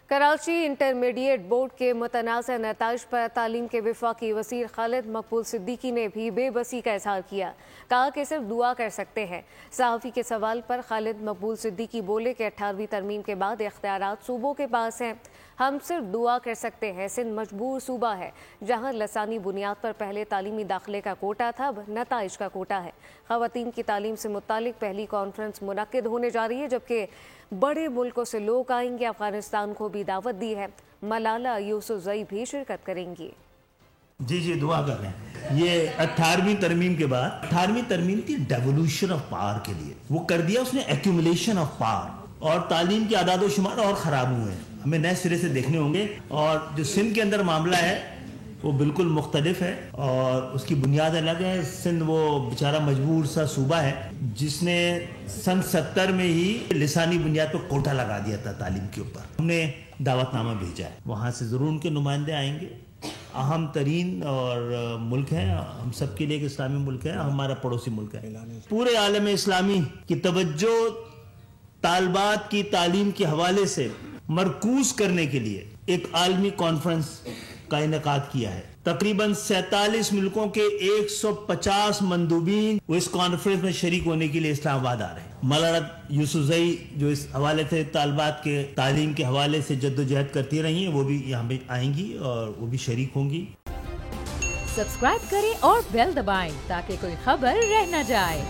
Karachi intermediate board के मुतनाज़ नताइज पर तालीम के वफाकी वज़ीर खालिद मकबूल सिद्दीकी ने भी बेबसी का इजहार किया। कहा कि सिर्फ दुआ कर सकते हैं। सहाफ़ी के सवाल पर खालिद मकबूल सिद्दीकी बोले कि 18वीं तरमीम के बाद इख्तियारात सूबों के पास हैं, हम सिर्फ दुआ कर सकते हैं। सिंध मजबूर सूबा है जहाँ लसानी बुनियाद पर पहले तालीमी दाखिले का कोटा था, अब नताइज का कोटा है। ख़वातीन की तालीम से मुतालिक पहली कॉन्फ्रेंस मुनक्किद होने जा रही है, जबकि बड़े मुल्कों से लोग आएंगे। अफगानिस्तान को भी दावत दी है, मलाला यूसुफ़ज़ई भी शिरकत करेंगी। जी दुआ कर रहे हैं। ये 18वीं तरमीम के बाद 18वीं तरमीम थी डेवोल्यूशन ऑफ पावर के लिए, वो कर दिया उसने एक्यूमुलेशन ऑफ पावर, और तालीम के आदाद व शुमार और ख़राब हुए हैं, हमें नए सिरे से देखने होंगे। और जो सिंध के अंदर मामला है वो बिल्कुल मुख्तलिफ है और उसकी बुनियाद अलग है। सिंध वो बेचारा मजबूर सा सूबा है जिसने सन 70 में ही लिसानी बुनियाद पर कोटा लगा दिया था तालीम के ऊपर। हमने दावतनामा भेजा है, वहाँ से ज़रूर उनके नुमाइंदे आएंगे। अहम तरीन और मुल्क है, हम सब के लिए एक इस्लामी मुल्क है, हमारा पड़ोसी मुल्क है। पूरे आलम इस्लामी की तवज्जो तालबात की तालीम के हवाले से मरकूज करने के लिए एक आलमी कॉन्फ्रेंस का इनेकाद किया है। तकरीबन 47 मुल्कों के 150 मंदूबीन वो इस कॉन्फ्रेंस में शरीक होने के लिए इस्लामाबाद आ रहे हैं। मलाला यूसुफ़ज़ई जो इस हवाले से तालबात के तालीम के हवाले से जद्दोजहद करती रही हैं, वो भी यहाँ पे आएंगी और वो भी शरीक होंगी। सब्सक्राइब करें और बेल दबाएं ताकि कोई खबर रह न जाए।